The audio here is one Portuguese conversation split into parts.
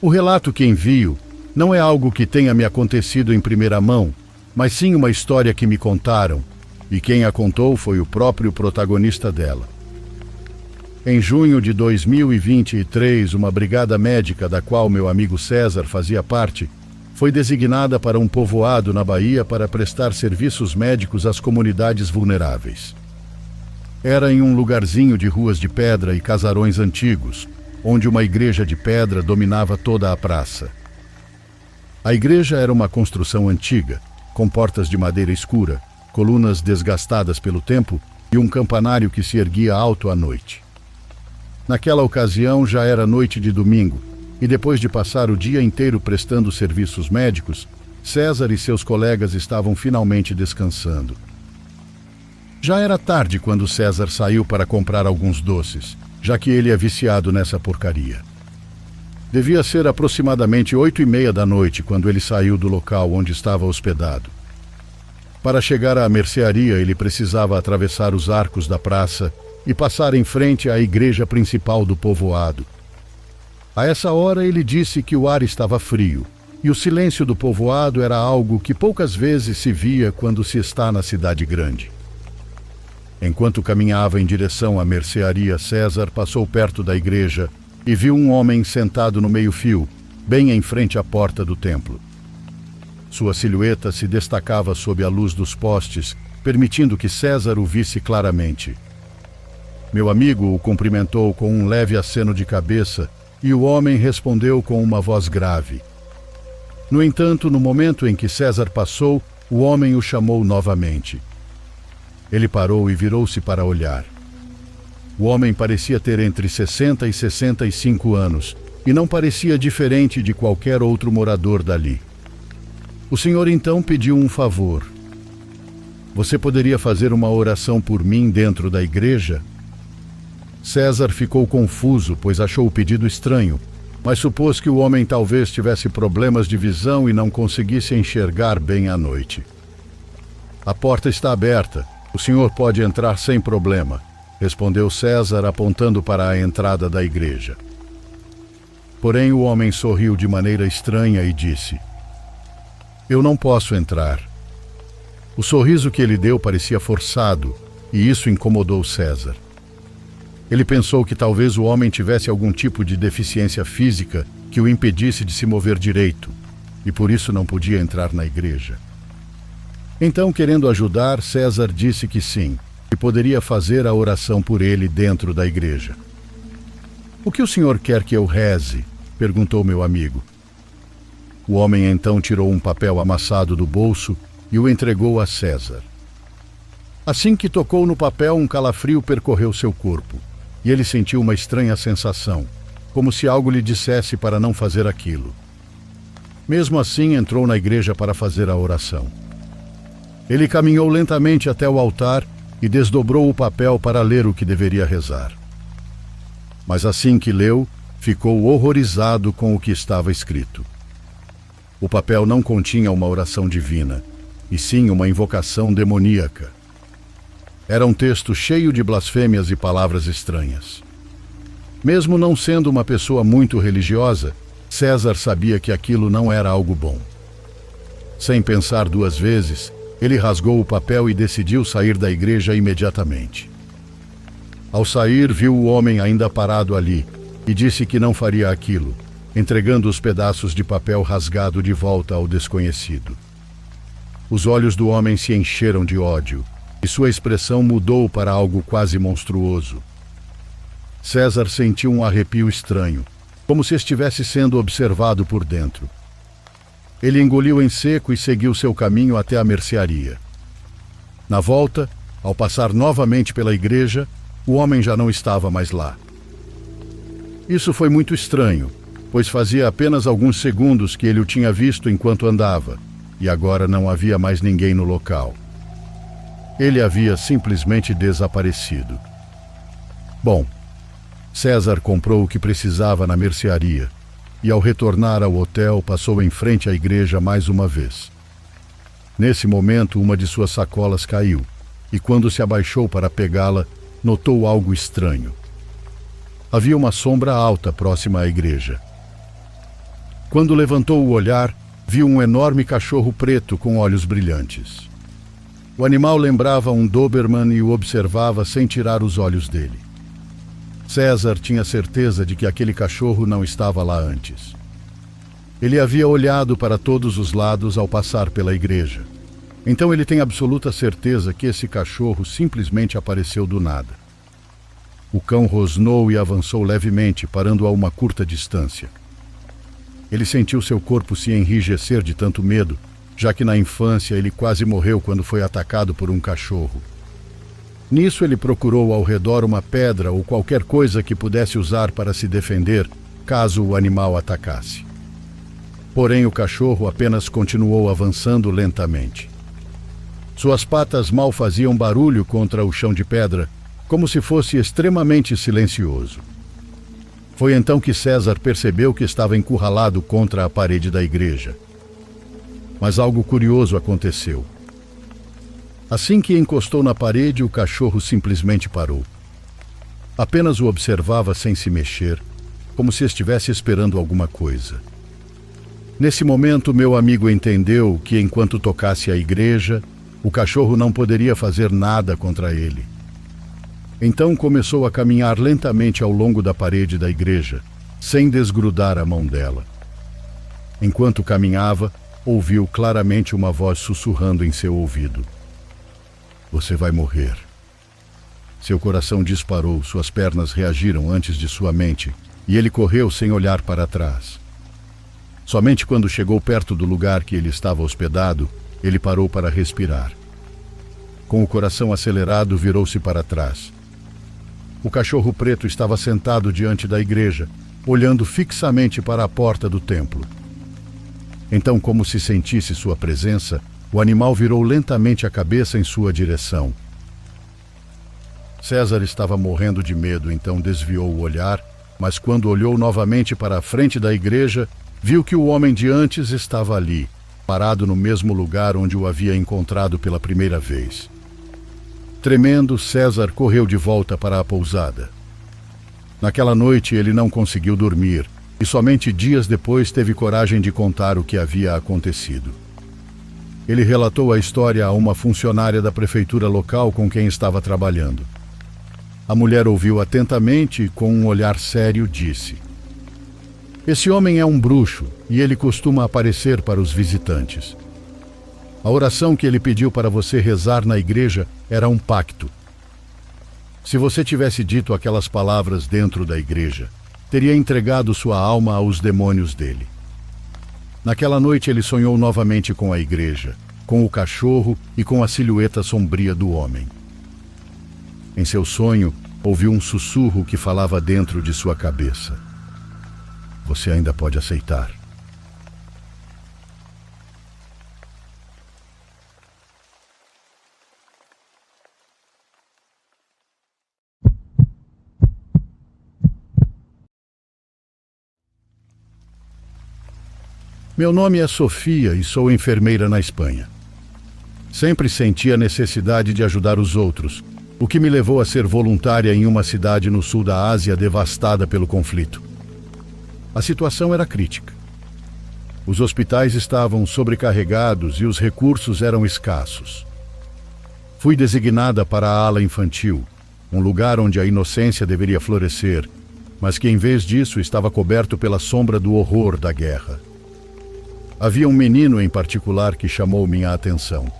O relato que envio não é algo que tenha me acontecido em primeira mão, mas sim uma história que me contaram, e quem a contou foi o próprio protagonista dela. Em junho de 2023, uma brigada médica da qual meu amigo César fazia parte, foi designada para um povoado na Bahia para prestar serviços médicos às comunidades vulneráveis. Era em um lugarzinho de ruas de pedra e casarões antigos, onde uma igreja de pedra dominava toda a praça. A igreja era uma construção antiga, com portas de madeira escura, colunas desgastadas pelo tempo e um campanário que se erguia alto à noite. Naquela ocasião já era noite de domingo, e depois de passar o dia inteiro prestando serviços médicos, César e seus colegas estavam finalmente descansando. Já era tarde quando César saiu para comprar alguns doces, já que ele é viciado nessa porcaria. Devia ser aproximadamente 8h30 da noite quando ele saiu do local onde estava hospedado. Para chegar à mercearia, ele precisava atravessar os arcos da praça e passar em frente à igreja principal do povoado. A essa hora ele disse que o ar estava frio, e o silêncio do povoado era algo que poucas vezes se via quando se está na cidade grande. Enquanto caminhava em direção à mercearia, César passou perto da igreja e viu um homem sentado no meio-fio, bem em frente à porta do templo. Sua silhueta se destacava sob a luz dos postes, permitindo que César o visse claramente. Meu amigo o cumprimentou com um leve aceno de cabeça e o homem respondeu com uma voz grave. No entanto, no momento em que César passou, o homem o chamou novamente. Ele parou e virou-se para olhar. O homem parecia ter entre 60 e 65 anos e não parecia diferente de qualquer outro morador dali. O senhor então pediu um favor. Você poderia fazer uma oração por mim dentro da igreja? César ficou confuso, pois achou o pedido estranho, mas supôs que o homem talvez tivesse problemas de visão e não conseguisse enxergar bem à noite. A porta está aberta. O senhor pode entrar sem problema, respondeu César, apontando para a entrada da igreja. Porém, o homem sorriu de maneira estranha e disse: Eu não posso entrar. O sorriso que ele deu parecia forçado, e isso incomodou César. Ele pensou que talvez o homem tivesse algum tipo de deficiência física que o impedisse de se mover direito, e por isso não podia entrar na igreja. Então, querendo ajudar, César disse que sim, e poderia fazer a oração por ele dentro da igreja. O que o senhor quer que eu reze? Perguntou meu amigo. O homem então tirou um papel amassado do bolso e o entregou a César. Assim que tocou no papel, um calafrio percorreu seu corpo, e ele sentiu uma estranha sensação, como se algo lhe dissesse para não fazer aquilo. Mesmo assim, entrou na igreja para fazer a oração. Ele caminhou lentamente até o altar e desdobrou o papel para ler o que deveria rezar. Mas assim que leu, ficou horrorizado com o que estava escrito. O papel não continha uma oração divina, e sim uma invocação demoníaca. Era um texto cheio de blasfêmias e palavras estranhas. Mesmo não sendo uma pessoa muito religiosa, César sabia que aquilo não era algo bom. Sem pensar duas vezes, ele rasgou o papel e decidiu sair da igreja imediatamente. Ao sair, viu o homem ainda parado ali e disse que não faria aquilo, entregando os pedaços de papel rasgado de volta ao desconhecido. Os olhos do homem se encheram de ódio e sua expressão mudou para algo quase monstruoso. César sentiu um arrepio estranho, como se estivesse sendo observado por dentro. Ele engoliu em seco e seguiu seu caminho até a mercearia. Na volta, ao passar novamente pela igreja, o homem já não estava mais lá. Isso foi muito estranho, pois fazia apenas alguns segundos que ele o tinha visto enquanto andava, e agora não havia mais ninguém no local. Ele havia simplesmente desaparecido. Bom, César comprou o que precisava na mercearia, e ao retornar ao hotel passou em frente à igreja mais uma vez. Nesse momento, uma de suas sacolas caiu, e quando se abaixou para pegá-la, notou algo estranho. Havia uma sombra alta próxima à igreja. Quando levantou o olhar, viu um enorme cachorro preto com olhos brilhantes. O animal lembrava um Doberman e o observava sem tirar os olhos dele. César tinha certeza de que aquele cachorro não estava lá antes. Ele havia olhado para todos os lados ao passar pela igreja. Então ele tem absoluta certeza que esse cachorro simplesmente apareceu do nada. O cão rosnou e avançou levemente, parando a uma curta distância. Ele sentiu seu corpo se enrijecer de tanto medo, já que na infância ele quase morreu quando foi atacado por um cachorro. Nisso ele procurou ao redor uma pedra ou qualquer coisa que pudesse usar para se defender, caso o animal atacasse. Porém, o cachorro apenas continuou avançando lentamente. Suas patas mal faziam barulho contra o chão de pedra, como se fosse extremamente silencioso. Foi então que César percebeu que estava encurralado contra a parede da igreja. Mas algo curioso aconteceu. Assim que encostou na parede, o cachorro simplesmente parou. Apenas o observava sem se mexer, como se estivesse esperando alguma coisa. Nesse momento, meu amigo entendeu que, enquanto tocasse a igreja, o cachorro não poderia fazer nada contra ele. Então começou a caminhar lentamente ao longo da parede da igreja, sem desgrudar a mão dela. Enquanto caminhava, ouviu claramente uma voz sussurrando em seu ouvido: "Você vai morrer." Seu coração disparou, suas pernas reagiram antes de sua mente, e ele correu sem olhar para trás. Somente quando chegou perto do lugar que ele estava hospedado, ele parou para respirar. Com o coração acelerado, virou-se para trás. O cachorro preto estava sentado diante da igreja, olhando fixamente para a porta do templo. Então, como se sentisse sua presença, o animal virou lentamente a cabeça em sua direção. César estava morrendo de medo, então desviou o olhar, mas quando olhou novamente para a frente da igreja, viu que o homem de antes estava ali, parado no mesmo lugar onde o havia encontrado pela primeira vez. Tremendo, César correu de volta para a pousada. Naquela noite ele não conseguiu dormir e somente dias depois teve coragem de contar o que havia acontecido. Ele relatou a história a uma funcionária da prefeitura local com quem estava trabalhando. A mulher ouviu atentamente e, com um olhar sério, disse: "Esse homem é um bruxo e ele costuma aparecer para os visitantes. A oração que ele pediu para você rezar na igreja era um pacto. Se você tivesse dito aquelas palavras dentro da igreja, teria entregado sua alma aos demônios dele." Naquela noite ele sonhou novamente com a igreja, com o cachorro e com a silhueta sombria do homem. Em seu sonho, ouviu um sussurro que falava dentro de sua cabeça: "Você ainda pode aceitar." Meu nome é Sofia e sou enfermeira na Espanha. Sempre senti a necessidade de ajudar os outros, o que me levou a ser voluntária em uma cidade no sul da Ásia devastada pelo conflito. A situação era crítica. Os hospitais estavam sobrecarregados e os recursos eram escassos. Fui designada para a ala infantil, um lugar onde a inocência deveria florescer, mas que em vez disso estava coberto pela sombra do horror da guerra. Havia um menino em particular que chamou minha atenção.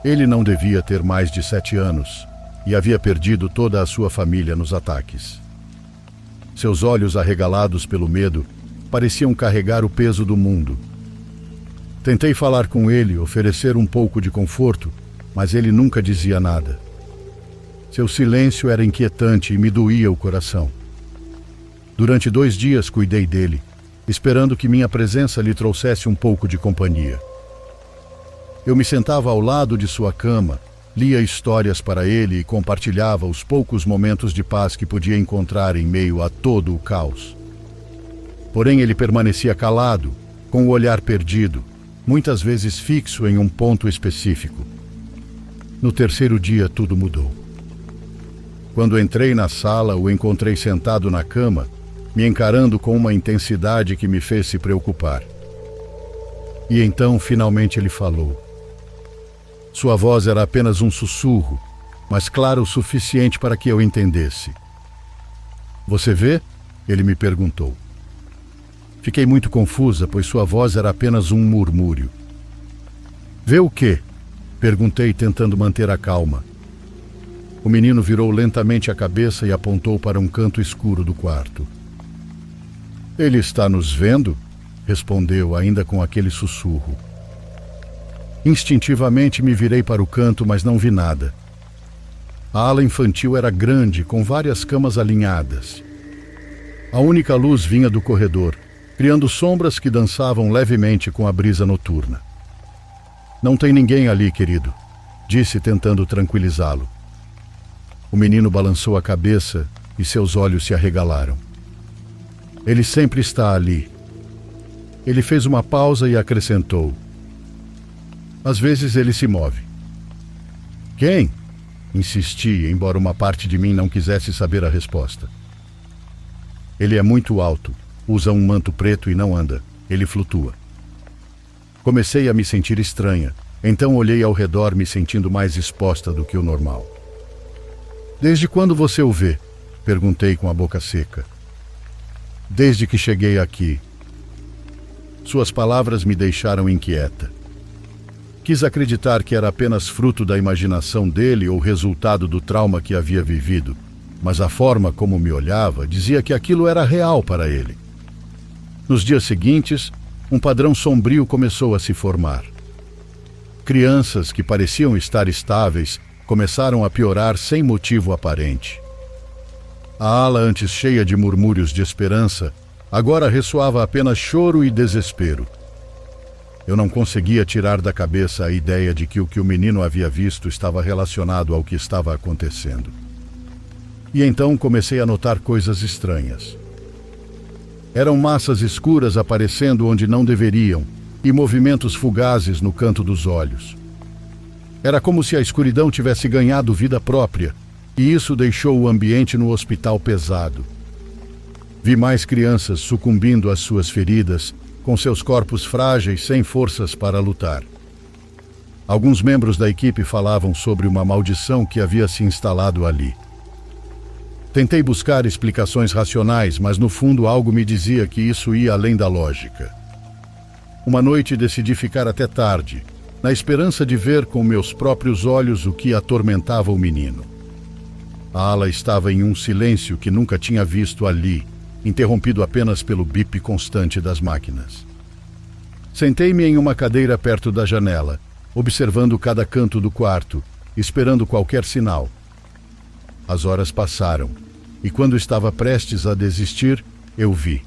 Ele não devia ter mais de 7 anos e havia perdido toda a sua família nos ataques. Seus olhos arregalados pelo medo pareciam carregar o peso do mundo. Tentei falar com ele, oferecer um pouco de conforto, mas ele nunca dizia nada. Seu silêncio era inquietante e me doía o coração. Durante 2 dias cuidei dele, esperando que minha presença lhe trouxesse um pouco de companhia. Eu me sentava ao lado de sua cama, lia histórias para ele e compartilhava os poucos momentos de paz que podia encontrar em meio a todo o caos. Porém, ele permanecia calado, com o olhar perdido, muitas vezes fixo em um ponto específico. No 3º dia, tudo mudou. Quando entrei na sala, o encontrei sentado na cama, me encarando com uma intensidade que me fez se preocupar. E então, finalmente, ele falou. Sua voz era apenas um sussurro, mas claro o suficiente para que eu entendesse. Você vê? Ele me perguntou. Fiquei muito confusa, pois sua voz era apenas um murmúrio. Vê o quê? Perguntei, tentando manter a calma. O menino virou lentamente a cabeça e apontou para um canto escuro do quarto. Ele está nos vendo? Respondeu, ainda com aquele sussurro. Instintivamente me virei para o canto, mas não vi nada. A ala infantil era grande, com várias camas alinhadas. A única luz vinha do corredor, criando sombras que dançavam levemente com a brisa noturna. Não tem ninguém ali, querido, disse, tentando tranquilizá-lo. O menino balançou a cabeça e seus olhos se arregalaram. Ele sempre está ali. Ele fez uma pausa e acrescentou. Às vezes ele se move. Quem? Insisti, embora uma parte de mim não quisesse saber a resposta. Ele é muito alto, usa um manto preto e não anda. Ele flutua. Comecei a me sentir estranha, então olhei ao redor me sentindo mais exposta do que o normal. Desde quando você o vê? Perguntei com a boca seca. Desde que cheguei aqui. Suas palavras me deixaram inquieta. Quis acreditar que era apenas fruto da imaginação dele ou resultado do trauma que havia vivido, mas a forma como me olhava dizia que aquilo era real para ele. Nos dias seguintes, um padrão sombrio começou a se formar. Crianças que pareciam estar estáveis começaram a piorar sem motivo aparente. A ala, antes cheia de murmúrios de esperança, agora ressoava apenas choro e desespero. Eu não conseguia tirar da cabeça a ideia de que o que o menino havia visto estava relacionado ao que estava acontecendo. E então comecei a notar coisas estranhas. Eram massas escuras aparecendo onde não deveriam e movimentos fugazes no canto dos olhos. Era como se a escuridão tivesse ganhado vida própria, e isso deixou o ambiente no hospital pesado. Vi mais crianças sucumbindo às suas feridas, com seus corpos frágeis sem forças para lutar. Alguns membros da equipe falavam sobre uma maldição que havia se instalado ali. Tentei buscar explicações racionais, mas no fundo algo me dizia que isso ia além da lógica. Uma noite decidi ficar até tarde, na esperança de ver com meus próprios olhos o que atormentava o menino. A ala estava em um silêncio que nunca tinha visto ali, interrompido apenas pelo bip constante das máquinas. Sentei-me em uma cadeira perto da janela, observando cada canto do quarto, esperando qualquer sinal. As horas passaram, e quando estava prestes a desistir, eu vi.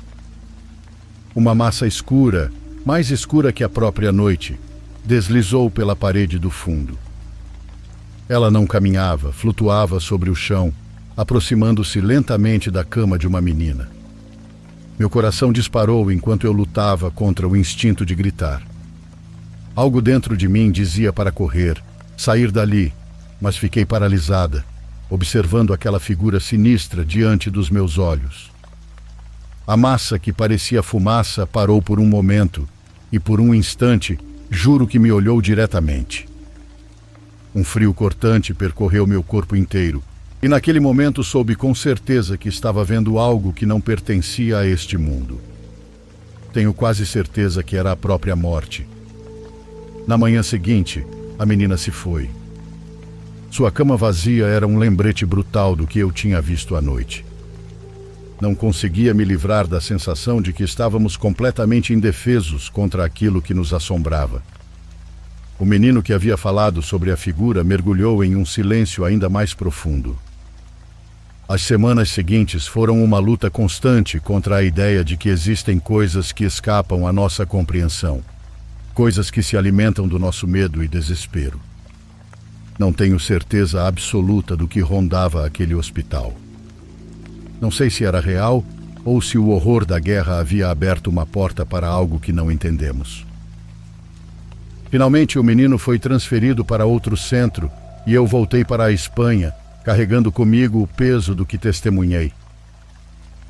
Uma massa escura, mais escura que a própria noite, deslizou pela parede do fundo. Ela não caminhava, flutuava sobre o chão, aproximando-se lentamente da cama de uma menina. Meu coração disparou enquanto eu lutava contra o instinto de gritar. Algo dentro de mim dizia para correr, sair dali, mas fiquei paralisada, observando aquela figura sinistra diante dos meus olhos. A massa que parecia fumaça parou por um momento, e por um instante, juro que me olhou diretamente. Um frio cortante percorreu meu corpo inteiro, e naquele momento soube com certeza que estava vendo algo que não pertencia a este mundo. Tenho quase certeza que era a própria morte. Na manhã seguinte, a menina se foi. Sua cama vazia era um lembrete brutal do que eu tinha visto à noite. Não conseguia me livrar da sensação de que estávamos completamente indefesos contra aquilo que nos assombrava. O menino que havia falado sobre a figura mergulhou em um silêncio ainda mais profundo. As semanas seguintes foram uma luta constante contra a ideia de que existem coisas que escapam à nossa compreensão, coisas que se alimentam do nosso medo e desespero. Não tenho certeza absoluta do que rondava aquele hospital. Não sei se era real ou se o horror da guerra havia aberto uma porta para algo que não entendemos. Finalmente, o menino foi transferido para outro centro e eu voltei para a Espanha, carregando comigo o peso do que testemunhei.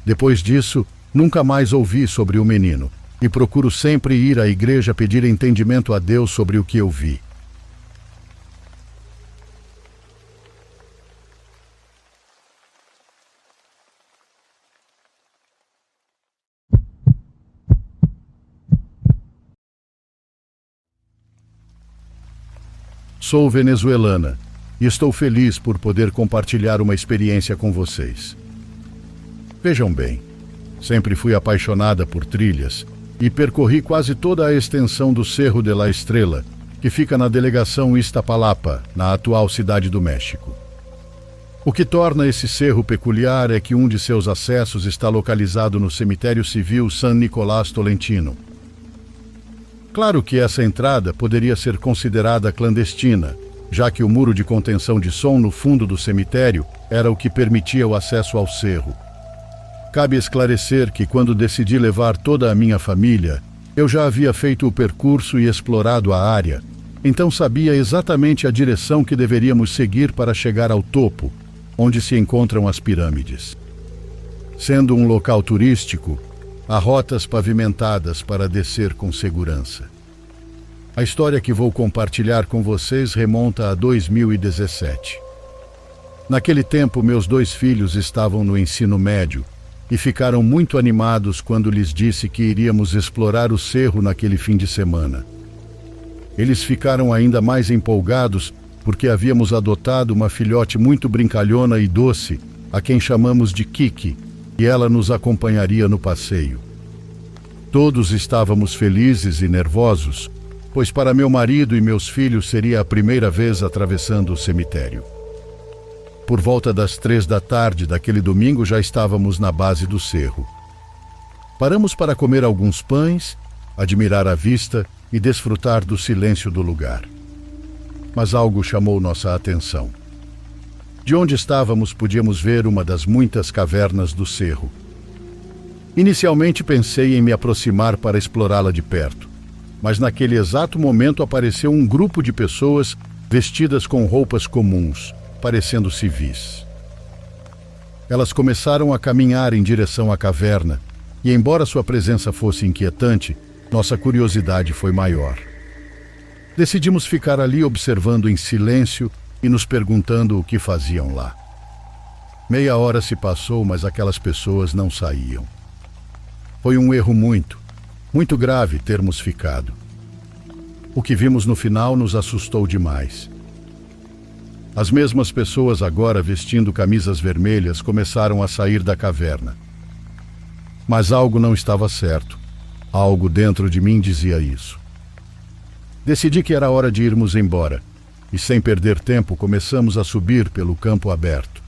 Depois disso, nunca mais ouvi sobre o menino, e procuro sempre ir à igreja pedir entendimento a Deus sobre o que eu vi. Sou venezuelana e estou feliz por poder compartilhar uma experiência com vocês. Vejam bem, sempre fui apaixonada por trilhas e percorri quase toda a extensão do Cerro de la Estrela, que fica na delegação Iztapalapa, na atual cidade do México. O que torna esse cerro peculiar é que um de seus acessos está localizado no cemitério civil San Nicolás Tolentino. Claro que essa entrada poderia ser considerada clandestina, já que o muro de contenção de som no fundo do cemitério era o que permitia o acesso ao cerro. Cabe esclarecer que quando decidi levar toda a minha família, eu já havia feito o percurso e explorado a área, então sabia exatamente a direção que deveríamos seguir para chegar ao topo, onde se encontram as pirâmides. Sendo um local turístico, há rotas pavimentadas para descer com segurança. A história que vou compartilhar com vocês remonta a 2017. Naquele tempo, meus 2 filhos estavam no ensino médio e ficaram muito animados quando lhes disse que iríamos explorar o cerro naquele fim de semana. Eles ficaram ainda mais empolgados porque havíamos adotado uma filhote muito brincalhona e doce, a quem chamamos de Kiki, e ela nos acompanharia no passeio. Todos estávamos felizes e nervosos, pois para meu marido e meus filhos seria a primeira vez atravessando o cemitério. Por volta das 3 da tarde daquele domingo já estávamos na base do cerro. Paramos para comer alguns pães, admirar a vista e desfrutar do silêncio do lugar. Mas algo chamou nossa atenção. De onde estávamos podíamos ver uma das muitas cavernas do cerro. Inicialmente pensei em me aproximar para explorá-la de perto, mas naquele exato momento apareceu um grupo de pessoas vestidas com roupas comuns, parecendo civis. Elas começaram a caminhar em direção à caverna, e embora sua presença fosse inquietante, nossa curiosidade foi maior. Decidimos ficar ali observando em silêncio e nos perguntando o que faziam lá. Meia hora se passou, mas aquelas pessoas não saíam. Foi um erro muito grave termos ficado. O que vimos no final nos assustou demais. As mesmas pessoas agora vestindo camisas vermelhas começaram a sair da caverna. Mas algo não estava certo. Algo dentro de mim dizia isso. Decidi que era hora de irmos embora, e sem perder tempo começamos a subir pelo campo aberto.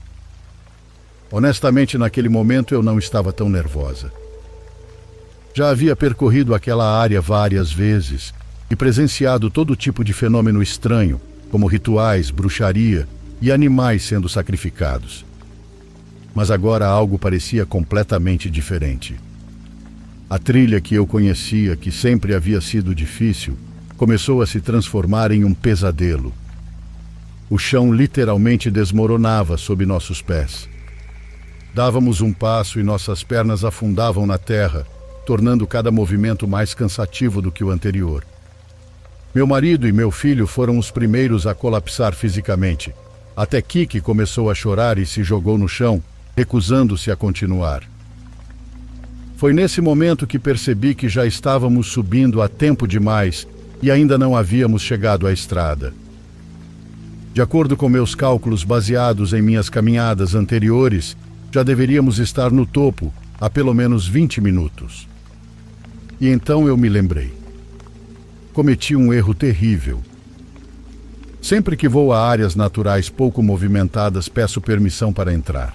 Honestamente, naquele momento eu não estava tão nervosa. Já havia percorrido aquela área várias vezes e presenciado todo tipo de fenômeno estranho, como rituais, bruxaria e animais sendo sacrificados. Mas agora algo parecia completamente diferente. A trilha que eu conhecia, que sempre havia sido difícil, começou a se transformar em um pesadelo. O chão literalmente desmoronava sob nossos pés. Dávamos um passo e nossas pernas afundavam na terra, tornando cada movimento mais cansativo do que o anterior. Meu marido e meu filho foram os primeiros a colapsar fisicamente. Até Kiki começou a chorar e se jogou no chão, recusando-se a continuar. Foi nesse momento que percebi que já estávamos subindo há tempo demais e ainda não havíamos chegado à estrada. De acordo com meus cálculos baseados em minhas caminhadas anteriores, já deveríamos estar no topo há pelo menos 20 minutos. E então eu me lembrei. Cometi um erro terrível. Sempre que vou a áreas naturais pouco movimentadas, peço permissão para entrar.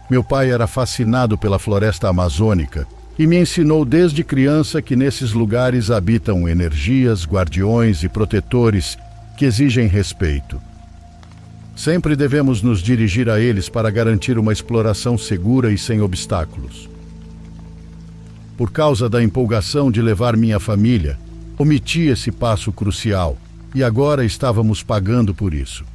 Meu pai era fascinado pela floresta amazônica e me ensinou desde criança que nesses lugares habitam energias, guardiões e protetores que exigem respeito. Sempre devemos nos dirigir a eles para garantir uma exploração segura e sem obstáculos. Por causa da empolgação de levar minha família, omiti esse passo crucial e agora estávamos pagando por isso.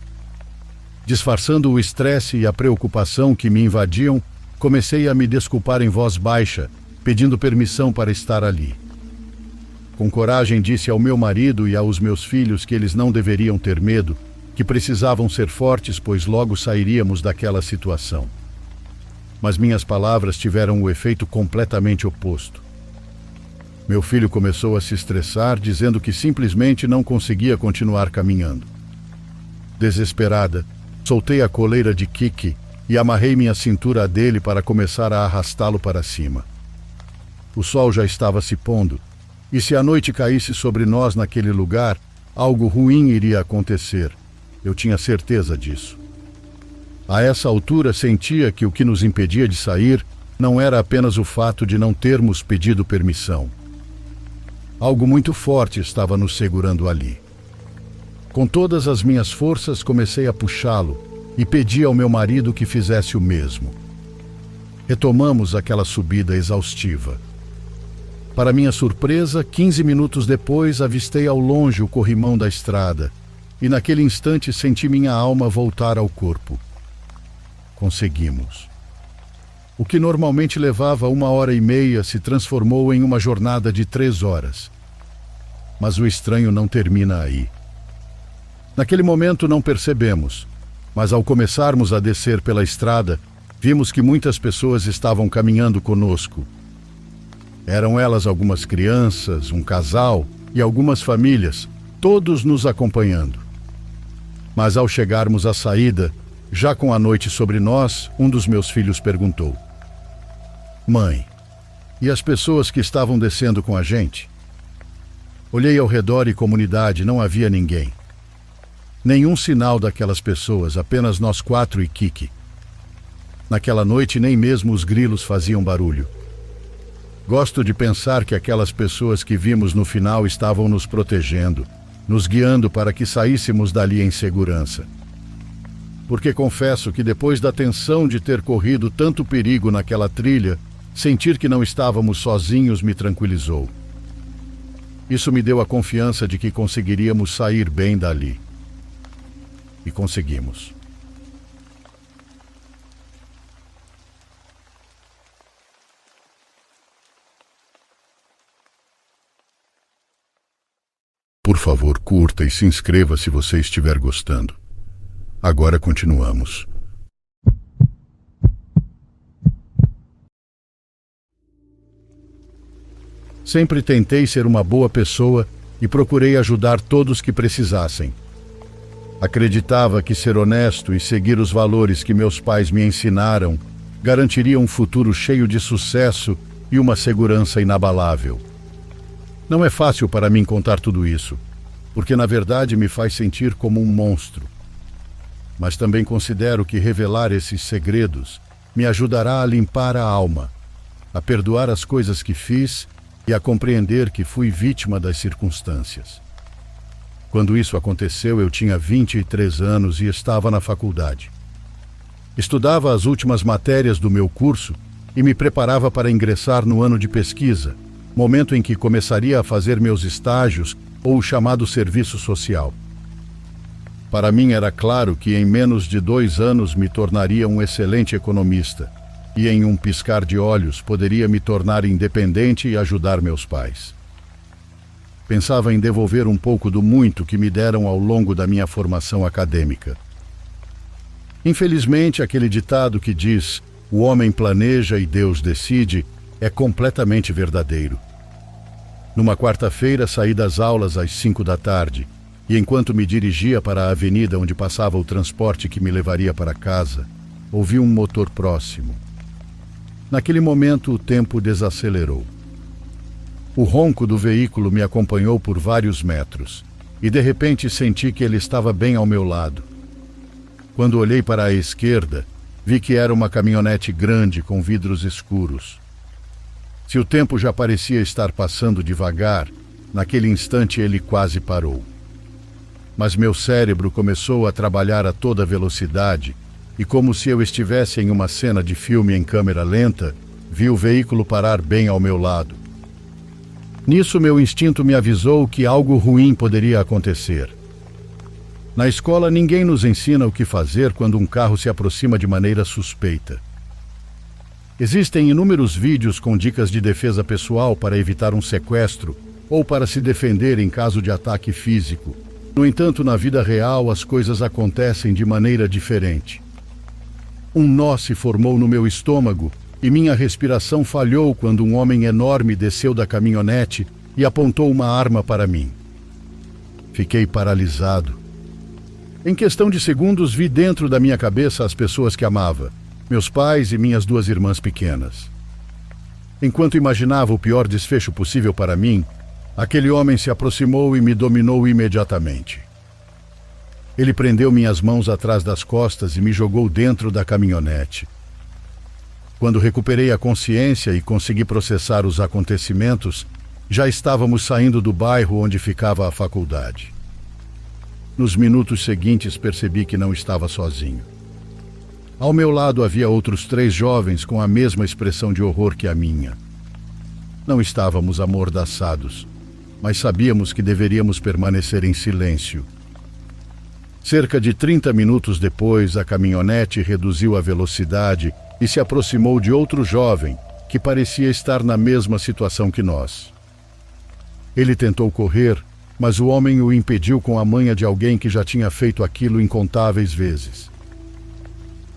Disfarçando o estresse e a preocupação que me invadiam, comecei a me desculpar em voz baixa, pedindo permissão para estar ali. Com coragem disse ao meu marido e aos meus filhos que eles não deveriam ter medo, que precisavam ser fortes, pois logo sairíamos daquela situação. Mas minhas palavras tiveram o efeito completamente oposto. Meu filho começou a se estressar, dizendo que simplesmente não conseguia continuar caminhando. Desesperada, soltei a coleira de Kiki e amarrei minha cintura a dele para começar a arrastá-lo para cima. O sol já estava se pondo, e se a noite caísse sobre nós naquele lugar, algo ruim iria acontecer. Eu tinha certeza disso. A essa altura sentia que o que nos impedia de sair não era apenas o fato de não termos pedido permissão. Algo muito forte estava nos segurando ali. Com todas as minhas forças comecei a puxá-lo e pedi ao meu marido que fizesse o mesmo. Retomamos aquela subida exaustiva. Para minha surpresa, 15 minutos depois avistei ao longe o corrimão da estrada e naquele instante senti minha alma voltar ao corpo. Conseguimos. O que normalmente levava 1h30 se transformou em uma jornada de 3 horas. Mas o estranho não termina aí. Naquele momento não percebemos, mas ao começarmos a descer pela estrada, vimos que muitas pessoas estavam caminhando conosco. Eram elas algumas crianças, um casal e algumas famílias, todos nos acompanhando. Mas ao chegarmos à saída, já com a noite sobre nós, um dos meus filhos perguntou: "Mãe, e as pessoas que estavam descendo com a gente?" Olhei ao redor e comunidade, não havia ninguém. Nenhum sinal daquelas pessoas, apenas nós 4 e Kiki. Naquela noite nem mesmo os grilos faziam barulho. Gosto de pensar que aquelas pessoas que vimos no final estavam nos protegendo, nos guiando para que saíssemos dali em segurança. Porque confesso que depois da tensão de ter corrido tanto perigo naquela trilha, sentir que não estávamos sozinhos me tranquilizou. Isso me deu a confiança de que conseguiríamos sair bem dali. E conseguimos. Por favor, curta e se inscreva se você estiver gostando. Agora continuamos. Sempre tentei ser uma boa pessoa e procurei ajudar todos que precisassem. Acreditava que ser honesto e seguir os valores que meus pais me ensinaram garantiria um futuro cheio de sucesso e uma segurança inabalável. Não é fácil para mim contar tudo isso, porque na verdade me faz sentir como um monstro. Mas também considero que revelar esses segredos me ajudará a limpar a alma, a perdoar as coisas que fiz e a compreender que fui vítima das circunstâncias. Quando isso aconteceu, eu tinha 23 anos e estava na faculdade. Estudava as últimas matérias do meu curso e me preparava para ingressar no ano de pesquisa, momento em que começaria a fazer meus estágios ou o chamado serviço social. Para mim era claro que em menos de 2 anos me tornaria um excelente economista e em um piscar de olhos poderia me tornar independente e ajudar meus pais. Pensava em devolver um pouco do muito que me deram ao longo da minha formação acadêmica. Infelizmente, aquele ditado que diz "o homem planeja e Deus decide" é completamente verdadeiro. Numa quarta-feira, saí das aulas às 5 da tarde e enquanto me dirigia para a avenida onde passava o transporte que me levaria para casa, ouvi um motor próximo. Naquele momento, o tempo desacelerou. O ronco do veículo me acompanhou por vários metros e de repente senti que ele estava bem ao meu lado. Quando olhei para a esquerda, vi que era uma caminhonete grande com vidros escuros. Se o tempo já parecia estar passando devagar, naquele instante ele quase parou. Mas meu cérebro começou a trabalhar a toda velocidade e, como se eu estivesse em uma cena de filme em câmera lenta, vi o veículo parar bem ao meu lado. Nisso, meu instinto me avisou que algo ruim poderia acontecer. Na escola, ninguém nos ensina o que fazer quando um carro se aproxima de maneira suspeita. Existem inúmeros vídeos com dicas de defesa pessoal para evitar um sequestro ou para se defender em caso de ataque físico. No entanto, na vida real, as coisas acontecem de maneira diferente. Um nó se formou no meu estômago e minha respiração falhou quando um homem enorme desceu da caminhonete e apontou uma arma para mim. Fiquei paralisado. Em questão de segundos, vi dentro da minha cabeça as pessoas que amava, meus pais e minhas 2 irmãs pequenas. Enquanto imaginava o pior desfecho possível para mim, aquele homem se aproximou e me dominou imediatamente. Ele prendeu minhas mãos atrás das costas e me jogou dentro da caminhonete. Quando recuperei a consciência e consegui processar os acontecimentos, já estávamos saindo do bairro onde ficava a faculdade. Nos minutos seguintes percebi que não estava sozinho. Ao meu lado havia outros 3 jovens com a mesma expressão de horror que a minha. Não estávamos amordaçados, mas sabíamos que deveríamos permanecer em silêncio. Cerca de 30 minutos depois, a caminhonete reduziu a velocidade e se aproximou de outro jovem que parecia estar na mesma situação que nós. Ele tentou correr, mas o homem o impediu com a manha de alguém que já tinha feito aquilo incontáveis vezes.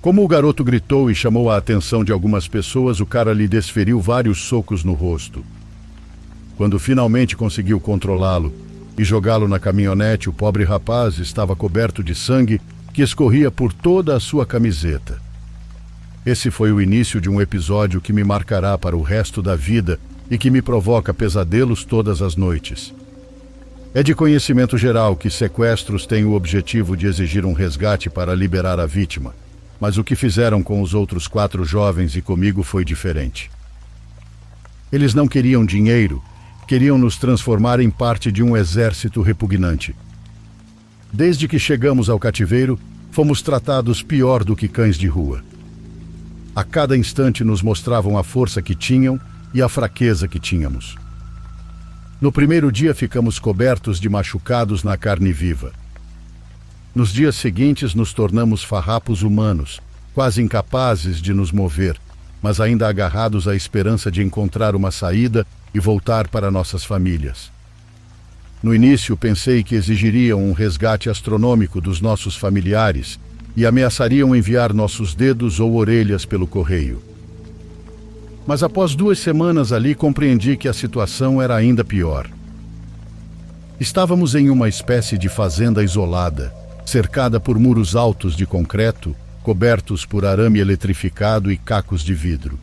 Como o garoto gritou e chamou a atenção de algumas pessoas, o cara lhe desferiu vários socos no rosto. Quando finalmente conseguiu controlá-lo e jogá-lo na caminhonete, o pobre rapaz estava coberto de sangue que escorria por toda a sua camiseta. Esse foi o início de um episódio que me marcará para o resto da vida e que me provoca pesadelos todas as noites. É de conhecimento geral que sequestros têm o objetivo de exigir um resgate para liberar a vítima. Mas o que fizeram com os outros 4 jovens e comigo foi diferente. Eles não queriam dinheiro, queriam nos transformar em parte de um exército repugnante. Desde que chegamos ao cativeiro, fomos tratados pior do que cães de rua. A cada instante nos mostravam a força que tinham e a fraqueza que tínhamos. No primeiro dia ficamos cobertos de machucados na carne viva. Nos dias seguintes nos tornamos farrapos humanos, quase incapazes de nos mover, mas ainda agarrados à esperança de encontrar uma saída e voltar para nossas famílias. No início pensei que exigiriam um resgate astronômico dos nossos familiares e ameaçariam enviar nossos dedos ou orelhas pelo correio. Mas após 2 semanas ali compreendi que a situação era ainda pior. Estávamos em uma espécie de fazenda isolada, cercada por muros altos de concreto, cobertos por arame eletrificado e cacos de vidro.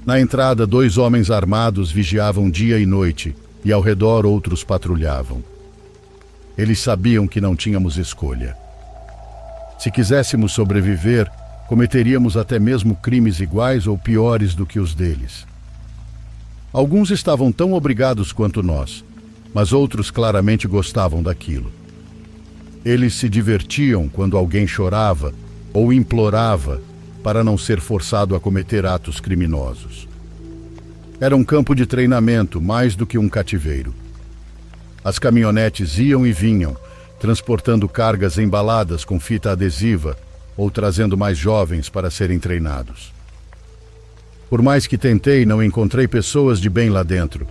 Na entrada, 2 homens armados vigiavam dia e noite, e ao redor outros patrulhavam. Eles sabiam que não tínhamos escolha. Se quiséssemos sobreviver, cometeríamos até mesmo crimes iguais ou piores do que os deles. Alguns estavam tão obrigados quanto nós, mas outros claramente gostavam daquilo. Eles se divertiam quando alguém chorava ou implorava para não ser forçado a cometer atos criminosos. Era um campo de treinamento mais do que um cativeiro. As caminhonetes iam e vinham, transportando cargas embaladas com fita adesiva ou trazendo mais jovens para serem treinados. Por mais que tentei, não encontrei pessoas de bem lá dentro.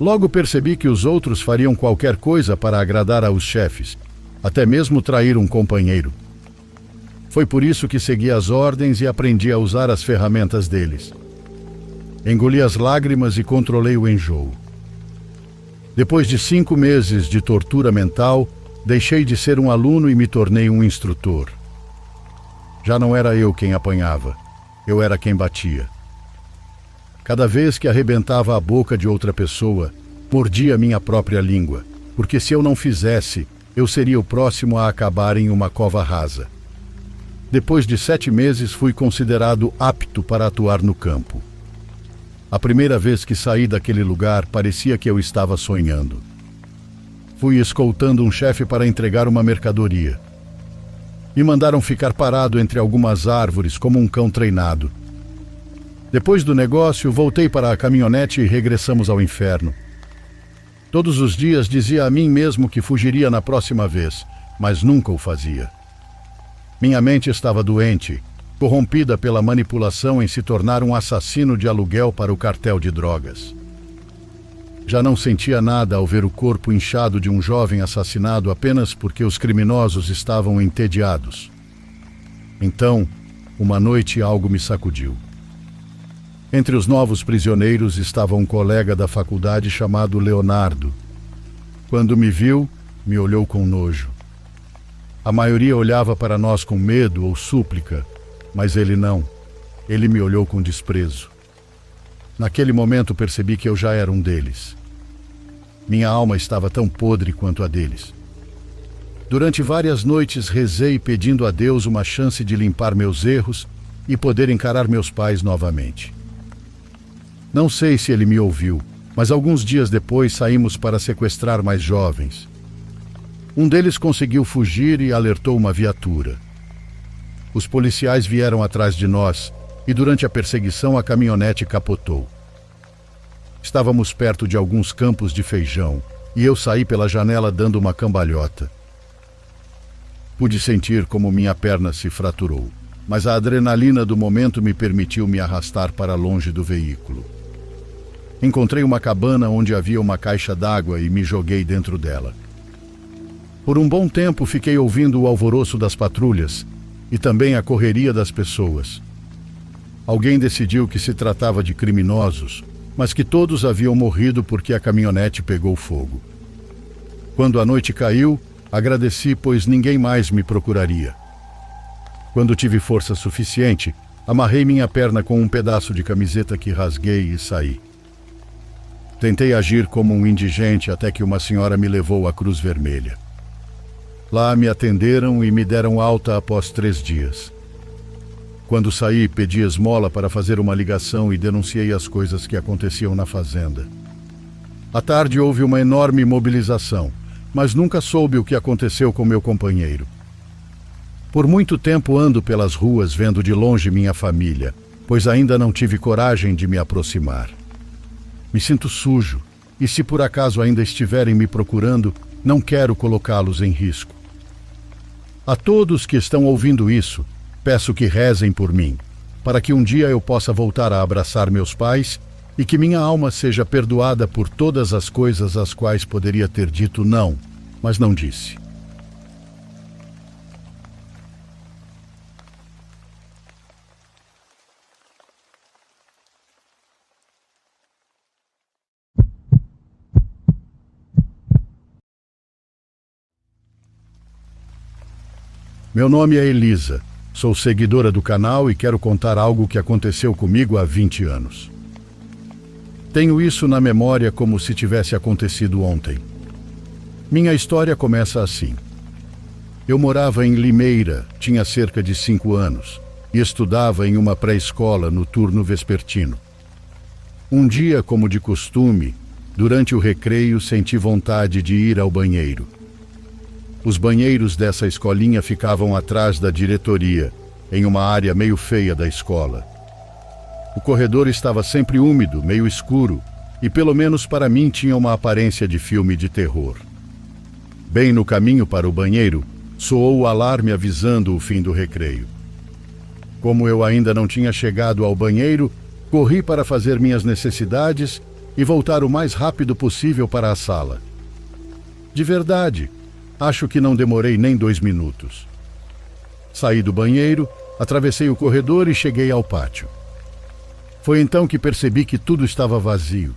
Logo percebi que os outros fariam qualquer coisa para agradar aos chefes, até mesmo trair um companheiro. Foi por isso que segui as ordens e aprendi a usar as ferramentas deles. Engoli as lágrimas e controlei o enjoo. Depois de 5 meses de tortura mental, deixei de ser um aluno e me tornei um instrutor. Já não era eu quem apanhava, eu era quem batia. Cada vez que arrebentava a boca de outra pessoa, mordia minha própria língua, porque se eu não fizesse, eu seria o próximo a acabar em uma cova rasa. Depois de 7 meses, fui considerado apto para atuar no campo. A primeira vez que saí daquele lugar, parecia que eu estava sonhando. Fui escoltando um chefe para entregar uma mercadoria. Me mandaram ficar parado entre algumas árvores como um cão treinado. Depois do negócio, voltei para a caminhonete e regressamos ao inferno. Todos os dias dizia a mim mesmo que fugiria na próxima vez, mas nunca o fazia. Minha mente estava doente corrompida pela manipulação em se tornar um assassino de aluguel para o cartel de drogas. Já não sentia nada ao ver o corpo inchado de um jovem assassinado apenas porque os criminosos estavam entediados. Então, uma noite algo me sacudiu. Entre os novos prisioneiros estava um colega da faculdade chamado Leonardo. Quando me viu, me olhou com nojo. A maioria olhava para nós com medo ou súplica, mas ele não. Ele me olhou com desprezo. Naquele momento percebi que eu já era um deles. Minha alma estava tão podre quanto a deles. Durante várias noites rezei pedindo a Deus uma chance de limpar meus erros e poder encarar meus pais novamente. Não sei se ele me ouviu, mas alguns dias depois saímos para sequestrar mais jovens. Um deles conseguiu fugir e alertou uma viatura. Os policiais vieram atrás de nós e durante a perseguição a caminhonete capotou. Estávamos perto de alguns campos de feijão e eu saí pela janela dando uma cambalhota. Pude sentir como minha perna se fraturou, mas a adrenalina do momento me permitiu me arrastar para longe do veículo. Encontrei uma cabana onde havia uma caixa d'água e me joguei dentro dela. Por um bom tempo fiquei ouvindo o alvoroço das patrulhas e também a correria das pessoas. Alguém decidiu que se tratava de criminosos, mas que todos haviam morrido porque a caminhonete pegou fogo. Quando a noite caiu, agradeci, pois ninguém mais me procuraria. Quando tive força suficiente, amarrei minha perna com um pedaço de camiseta que rasguei e saí. Tentei agir como um indigente até que uma senhora me levou à Cruz Vermelha. Lá me atenderam e me deram alta após 3 dias. Quando saí, pedi esmola para fazer uma ligação e denunciei as coisas que aconteciam na fazenda. À tarde houve uma enorme mobilização, mas nunca soube o que aconteceu com meu companheiro. Por muito tempo ando pelas ruas vendo de longe minha família, pois ainda não tive coragem de me aproximar. Me sinto sujo, e se por acaso ainda estiverem me procurando, não quero colocá-los em risco. A todos que estão ouvindo isso, peço que rezem por mim, para que um dia eu possa voltar a abraçar meus pais e que minha alma seja perdoada por todas as coisas às quais poderia ter dito não, mas não disse. Meu nome é Elisa, sou seguidora do canal e quero contar algo que aconteceu comigo há 20 anos. Tenho isso na memória como se tivesse acontecido ontem. Minha história começa assim. Eu morava em Limeira, tinha cerca de 5 anos, e estudava em uma pré-escola no turno vespertino. Um dia, como de costume, durante o recreio senti vontade de ir ao banheiro. Os banheiros dessa escolinha ficavam atrás da diretoria, em uma área meio feia da escola. O corredor estava sempre úmido, meio escuro, e pelo menos para mim tinha uma aparência de filme de terror. Bem no caminho para o banheiro, soou o alarme avisando o fim do recreio. Como eu ainda não tinha chegado ao banheiro, corri para fazer minhas necessidades e voltar o mais rápido possível para a sala. De verdade, acho que não demorei nem 2 minutos. Saí do banheiro, atravessei o corredor e cheguei ao pátio. Foi então que percebi que tudo estava vazio.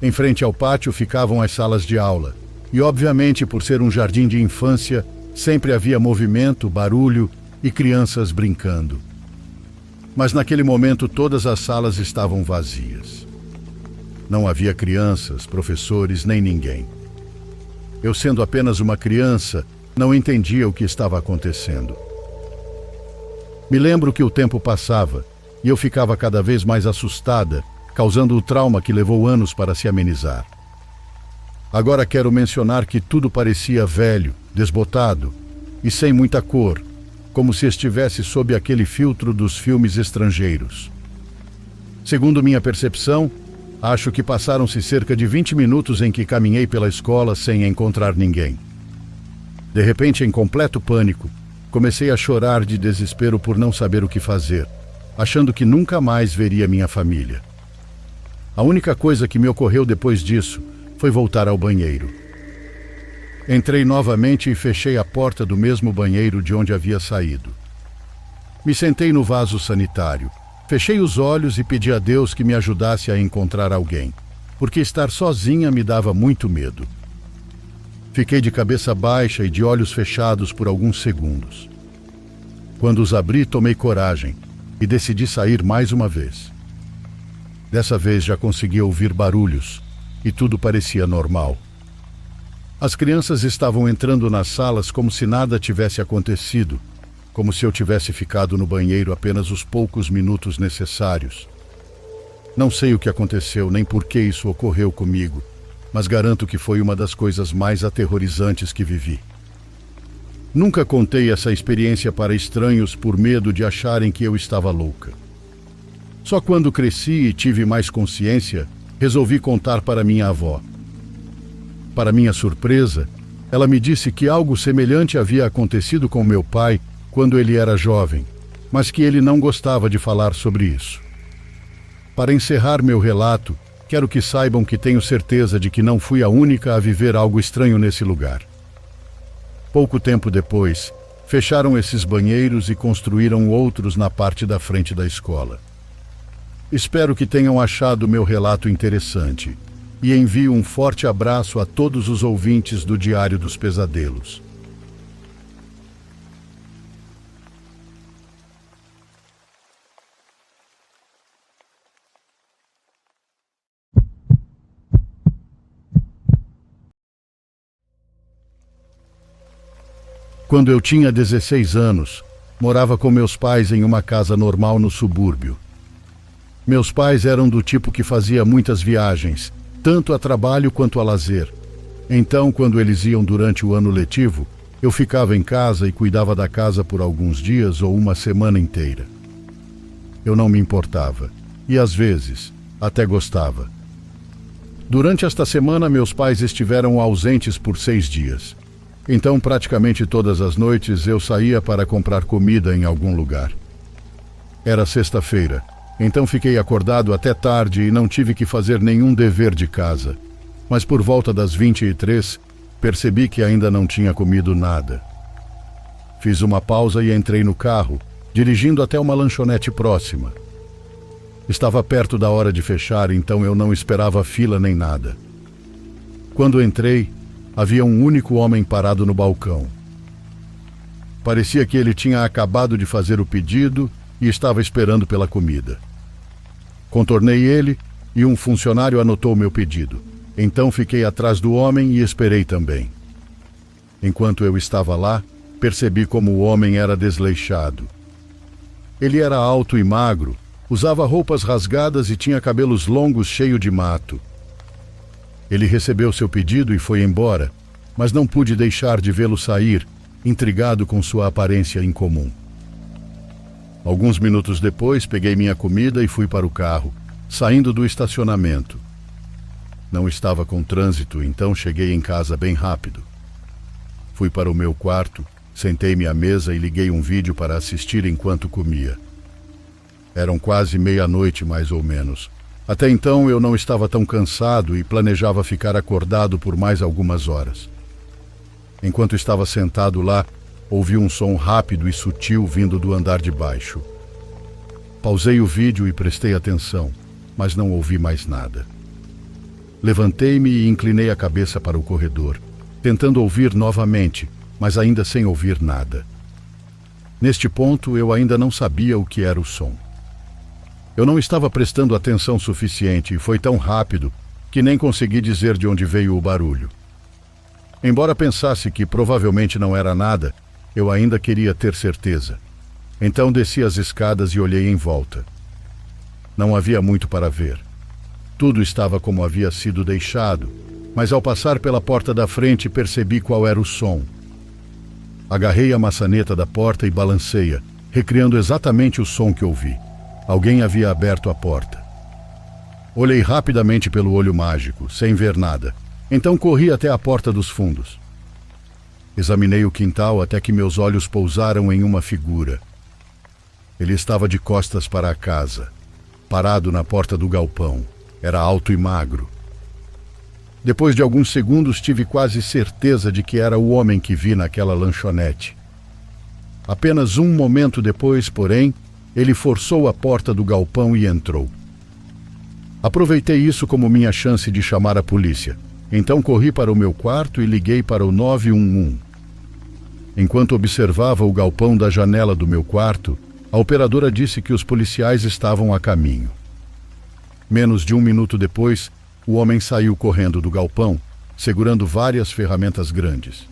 Em frente ao pátio ficavam as salas de aula, e obviamente por ser um jardim de infância, sempre havia movimento, barulho e crianças brincando. Mas naquele momento todas as salas estavam vazias. Não havia crianças, professores, nem ninguém. Eu, sendo apenas uma criança, não entendia o que estava acontecendo. Me lembro que o tempo passava e eu ficava cada vez mais assustada, causando o trauma que levou anos para se amenizar. Agora quero mencionar que tudo parecia velho, desbotado e sem muita cor, como se estivesse sob aquele filtro dos filmes estrangeiros. Segundo minha percepção, acho que passaram-se cerca de 20 minutos em que caminhei pela escola sem encontrar ninguém. De repente, em completo pânico, Comecei a chorar de desespero por não saber o que fazer, achando que nunca mais veria minha família. A única coisa que me ocorreu depois disso foi voltar ao banheiro. Entrei novamente e fechei a porta do mesmo banheiro de onde havia saído. Me sentei no vaso sanitário, fechei os olhos e pedi a Deus que me ajudasse a encontrar alguém, porque estar sozinha me dava muito medo. Fiquei de cabeça baixa e de olhos fechados por alguns segundos. Quando os abri, tomei coragem e decidi sair mais uma vez. Dessa vez já consegui ouvir barulhos e tudo parecia normal. As crianças estavam entrando nas salas como se nada tivesse acontecido, como se eu tivesse ficado no banheiro apenas os poucos minutos necessários. Não sei o que aconteceu nem por que isso ocorreu comigo, mas garanto que foi uma das coisas mais aterrorizantes que vivi. Nunca contei essa experiência para estranhos por medo de acharem que eu estava louca. Só quando cresci e tive mais consciência, resolvi contar para minha avó. Para minha surpresa, ela me disse que algo semelhante havia acontecido com meu pai quando ele era jovem, mas que ele não gostava de falar sobre isso. Para encerrar meu relato, quero que saibam que tenho certeza de que não fui a única a viver algo estranho nesse lugar. Pouco tempo depois, fecharam esses banheiros e construíram outros na parte da frente da escola. Espero que tenham achado meu relato interessante e envio um forte abraço a todos os ouvintes do Diário dos Pesadelos. Quando eu tinha 16 anos, morava com meus pais em uma casa normal no subúrbio. Meus pais eram do tipo que fazia muitas viagens, tanto a trabalho quanto a lazer. Então, quando eles iam durante o ano letivo, eu ficava em casa e cuidava da casa por alguns dias ou uma semana inteira. Eu não me importava, e às vezes, até gostava. Durante esta semana, meus pais estiveram ausentes por 6 dias. Então, praticamente todas as noites, eu saía para comprar comida em algum lugar. Era sexta-feira, então fiquei acordado até tarde e não tive que fazer nenhum dever de casa. Mas por volta das 23, percebi que ainda não tinha comido nada. Fiz uma pausa e entrei no carro, dirigindo até uma lanchonete próxima. Estava perto da hora de fechar, então eu não esperava fila nem nada. Quando entrei, havia um único homem parado no balcão. Parecia que ele tinha acabado de fazer o pedido e estava esperando pela comida. Contornei ele e um funcionário anotou meu pedido. Então fiquei atrás do homem e esperei também. Enquanto eu estava lá, percebi como o homem era desleixado. Ele era alto e magro, usava roupas rasgadas e tinha cabelos longos cheios de mato. Ele recebeu seu pedido e foi embora, mas não pude deixar de vê-lo sair, intrigado com sua aparência incomum. Alguns minutos depois, peguei minha comida e fui para o carro, saindo do estacionamento. Não estava com trânsito, então cheguei em casa bem rápido. Fui para o meu quarto, sentei-me à mesa e liguei um vídeo para assistir enquanto comia. Eram quase meia-noite, mais ou menos. Até então eu não estava tão cansado e planejava ficar acordado por mais algumas horas. Enquanto estava sentado lá, ouvi um som rápido e sutil vindo do andar de baixo. Pausei o vídeo e prestei atenção, mas não ouvi mais nada. Levantei-me e inclinei a cabeça para o corredor, tentando ouvir novamente, mas ainda sem ouvir nada. Neste ponto, eu ainda não sabia o que era o som. Eu não estava prestando atenção suficiente e foi tão rápido que nem consegui dizer de onde veio o barulho. Embora pensasse que provavelmente não era nada, eu ainda queria ter certeza. Então desci as escadas e olhei em volta. Não havia muito para ver. Tudo estava como havia sido deixado, mas ao passar pela porta da frente percebi qual era o som. Agarrei a maçaneta da porta e balancei-a, recriando exatamente o som que ouvi. Alguém havia aberto a porta. Olhei rapidamente pelo olho mágico, sem ver nada. Então corri até a porta dos fundos. Examinei o quintal até que meus olhos pousaram em uma figura. Ele estava de costas para a casa, parado na porta do galpão. Era alto e magro. Depois de alguns segundos, tive quase certeza de que era o homem que vi naquela lanchonete. Apenas um momento depois, porém, ele forçou a porta do galpão e entrou. Aproveitei isso como minha chance de chamar a polícia. Então corri para o meu quarto e liguei para o 911. Enquanto observava o galpão da janela do meu quarto, a operadora disse que os policiais estavam a caminho. Menos de um minuto depois, o homem saiu correndo do galpão, segurando várias ferramentas grandes.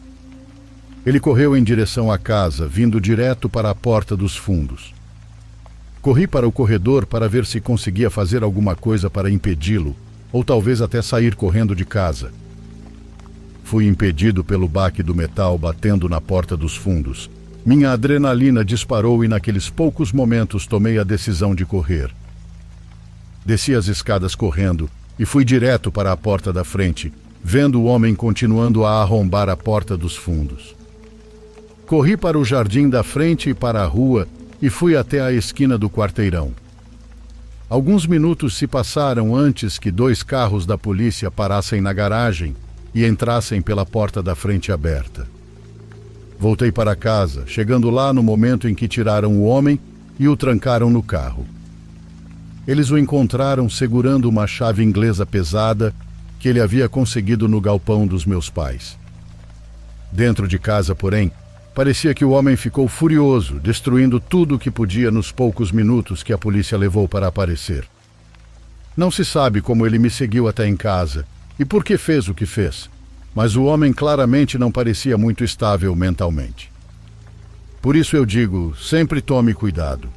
Ele correu em direção à casa, vindo direto para a porta dos fundos. Corri para o corredor para ver se conseguia fazer alguma coisa para impedi-lo, ou talvez até sair correndo de casa. Fui impedido pelo baque do metal batendo na porta dos fundos. Minha adrenalina disparou e naqueles poucos momentos tomei a decisão de correr. Desci as escadas correndo e fui direto para a porta da frente, vendo o homem continuando a arrombar a porta dos fundos. Corri para o jardim da frente e para a rua e fui até a esquina do quarteirão. Alguns minutos se passaram antes que 2 carros da polícia parassem na garagem e entrassem pela porta da frente aberta. Voltei para casa, chegando lá no momento em que tiraram o homem e o trancaram no carro. Eles o encontraram segurando uma chave inglesa pesada que ele havia conseguido no galpão dos meus pais. Dentro de casa, porém, parecia que o homem ficou furioso, destruindo tudo o que podia nos poucos minutos que a polícia levou para aparecer. Não se sabe como ele me seguiu até em casa e por que fez o que fez, mas o homem claramente não parecia muito estável mentalmente. Por isso eu digo, sempre tome cuidado.